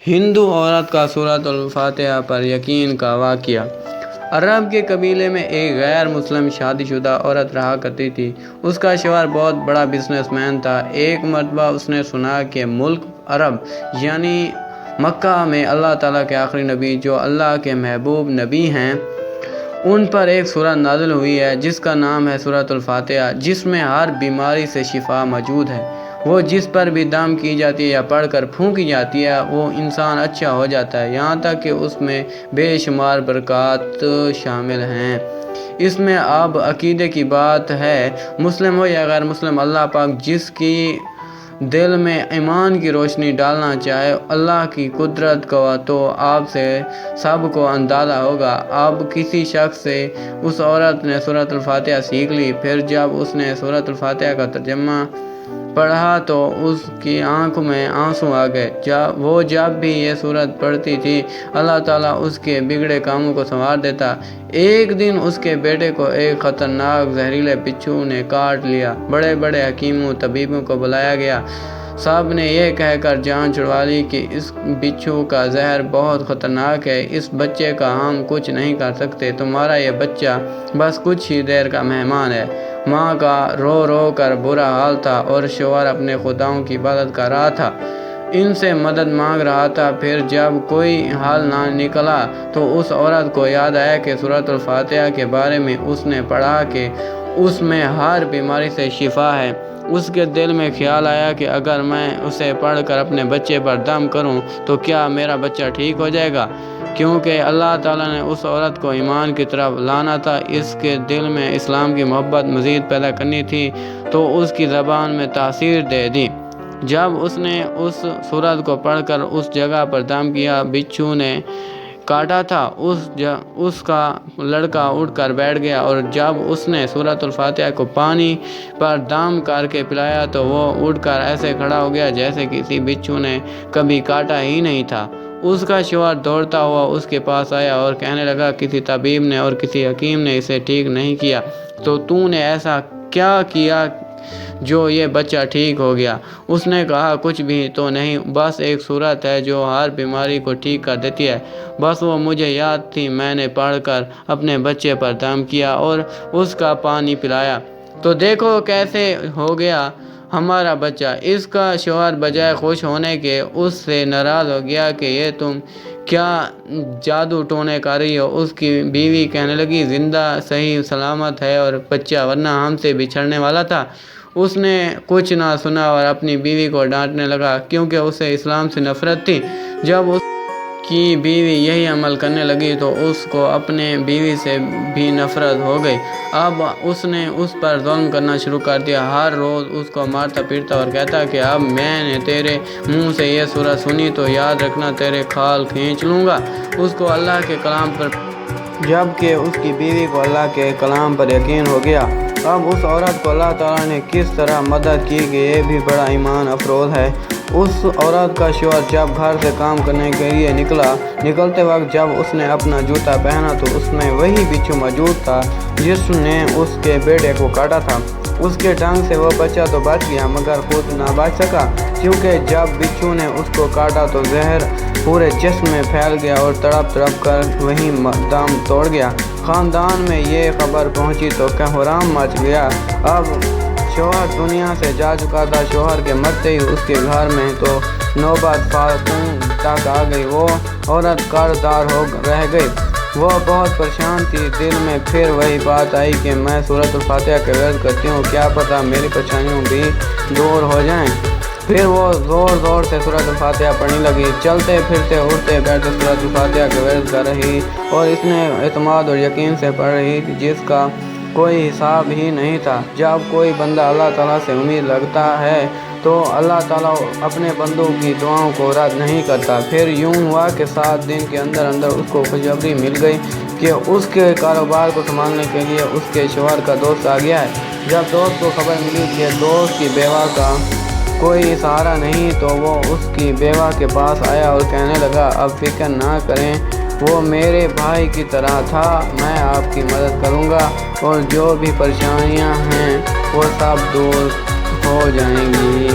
ہندو عورت کا سورۃ الفاتحہ پر یقین کا واقعہ۔ عرب کے قبیلے میں ایک غیر مسلم شادی شدہ عورت رہا کرتی تھی۔ اس کا شوہر بہت بڑا بزنس مین تھا۔ ایک مرتبہ اس نے سنا کہ ملک عرب یعنی مکہ میں اللہ تعالیٰ کے آخری نبی جو اللہ کے محبوب نبی ہیں، ان پر ایک سورت نازل ہوئی ہے جس کا نام ہے سورۃ الفاتحہ، جس میں ہر بیماری سے شفا موجود ہے۔ وہ جس پر بھی دم کی جاتی ہے یا پڑھ کر پھونکی جاتی ہے وہ انسان اچھا ہو جاتا ہے، یہاں تک کہ اس میں بے شمار برکات شامل ہیں۔ اس میں اب عقیدے کی بات ہے، مسلم ہو یا غیر مسلم، اللہ پاک جس کی دل میں ایمان کی روشنی ڈالنا چاہے، اللہ کی قدرت کو تو آپ سے سب کو اندازہ ہوگا۔ اب کسی شخص سے اس عورت نے سورۃ الفاتحہ سیکھ لی۔ پھر جب اس نے سورۃ الفاتحہ کا ترجمہ پڑھا تو اس کی آنکھوں میں آنسو آ گئے۔ وہ جب بھی یہ سورت پڑھتی تھی اللہ تعالیٰ اس کے بگڑے کاموں کو سنوار دیتا۔ ایک دن اس کے بیٹے کو ایک خطرناک زہریلے بچھو نے کاٹ لیا۔ بڑے بڑے حکیموں طبیبوں کو بلایا گیا۔ سب نے یہ کہہ کر جان چھڑوا لی کہ اس بچھو کا زہر بہت خطرناک ہے، اس بچے کا ہم کچھ نہیں کر سکتے، تمہارا یہ بچہ بس کچھ ہی دیر کا مہمان ہے۔ ماں کا رو رو کر برا حال تھا اور شوہر اپنے خداؤں کی عبادت کر رہا تھا، ان سے مدد مانگ رہا تھا۔ پھر جب کوئی حل نہ نکلا تو اس عورت کو یاد آیا کہ سورۃ الفاتحہ کے بارے میں اس نے پڑھا کہ اس میں ہر بیماری سے شفا ہے۔ اس کے دل میں خیال آیا کہ اگر میں اسے پڑھ کر اپنے بچے پر دم کروں تو کیا میرا بچہ ٹھیک ہو جائے گا؟ کیونکہ اللہ تعالیٰ نے اس عورت کو ایمان کی طرف لانا تھا، اس کے دل میں اسلام کی محبت مزید پیدا کرنی تھی، تو اس کی زبان میں تاثیر دے دی۔ جب اس نے اس سورت کو پڑھ کر اس جگہ پر دم کیا بچھو نے کاٹا تھا، اس کا لڑکا اٹھ کر بیٹھ گیا، اور جب اس نے سورۃ الفاتحہ کو پانی پر دم کر کے پلایا تو وہ اٹھ کر ایسے کھڑا ہو گیا جیسے کسی بچھو نے کبھی کاٹا ہی نہیں تھا۔ اس کا شوہر دوڑتا ہوا اس کے پاس آیا اور کہنے لگا، کسی طبیب نے اور کسی حکیم نے اسے ٹھیک نہیں کیا، تو تو نے ایسا کیا کیا جو یہ بچہ ٹھیک ہو گیا؟ اس نے کہا، کچھ بھی تو نہیں، بس ایک سورت ہے جو ہر بیماری کو ٹھیک کر دیتی ہے، بس وہ مجھے یاد تھی، میں نے پڑھ کر اپنے بچے پر دم کیا اور اس کا پانی پلایا، تو دیکھو کیسے ہو گیا ہمارا بچہ۔ اس کا شوہر بجائے خوش ہونے کے اس سے ناراض ہو گیا کہ یہ تم کیا جادو ٹونے کر رہی ہو؟ اس کی بیوی کہنے لگی، زندہ صحیح سلامت ہے اور بچہ ورنہ ہم سے بچھڑنے والا تھا۔ اس نے کچھ نہ سنا اور اپنی بیوی کو ڈانٹنے لگا کیونکہ اسے اسلام سے نفرت تھی۔ جب اس کی بیوی یہی عمل کرنے لگی تو اس کو اپنے بیوی سے بھی نفرت ہو گئی۔ اب اس نے اس پر ظلم کرنا شروع کر دیا، ہر روز اس کو مارتا پیٹتا اور کہتا کہ اب میں نے تیرے منہ سے یہ سورت سنی تو یاد رکھنا تیرے کھال کھینچ لوں گا۔ اس کو اللہ کے کلام پر جبکہ اس کی بیوی کو اللہ کے کلام پر یقین ہو گیا۔ اب اس عورت کو اللہ تعالیٰ نے کس طرح مدد کی کہ یہ بھی بڑا ایمان افروز ہے۔ اس عورت کا شوہر جب گھر سے کام کرنے کے لیے نکلتے وقت جب اس نے اپنا جوتا پہنا تو اس میں وہی بچھو موجود تھا جس نے اس کے بیٹے کو کاٹا تھا۔ اس کے ڈنگ سے وہ بچہ تو بچ گیا مگر خود نہ بچ سکا، کیونکہ جب بچھو نے اس کو کاٹا تو زہر پورے جسم میں پھیل گیا اور تڑپ تڑپ کر وہیں دم توڑ گیا۔ خاندان میں یہ خبر پہنچی تو کوہرام مچ گیا۔ اب شوہر دنیا سے جا چکا تھا۔ شوہر کے مرتے ہی اس کے گھر میں تو نوبت خاتون تک آ گئی۔ وہ عورت قرض دار ہو رہ گئی۔ وہ بہت پریشان تھی، دل میں پھر وہی بات آئی کہ میں سورۃ الفاتحہ کا ورد کرتی ہوں، کیا پتہ میری پریشانیوں بھی دور ہو جائیں۔ پھر وہ زور زور سے سورۃ الفاتحہ پڑھنے لگی، چلتے پھرتے اٹھتے بیٹھتے سورۃ الفاتحہ کا ورد کر رہی اور اس نے اعتماد اور یقین سے پڑھ رہی تھی جس کا کوئی حساب ہی نہیں تھا۔ جب کوئی بندہ اللہ تعالیٰ سے امید رکھتا ہے تو اللہ تعالیٰ اپنے بندوں کی دعاؤں کو رد نہیں کرتا۔ پھر یوں ہوا کہ 7 دن کے اندر اس کو خوشخبری مل گئی کہ اس کے کاروبار کو سنبھالنے کے لیے اس کے شوہر کا دوست آ گیا ہے۔ جب دوست کو خبر ملی کہ دوست کی بیوہ کا کوئی سہارا نہیں تو وہ اس کی بیوہ کے پاس آیا اور کہنے لگا، اب فکر نہ کریں، وہ میرے بھائی کی طرح تھا، میں آپ کی مدد کروں گا اور جو بھی پریشانیاں ہیں وہ سب دور ہو جائیں گی۔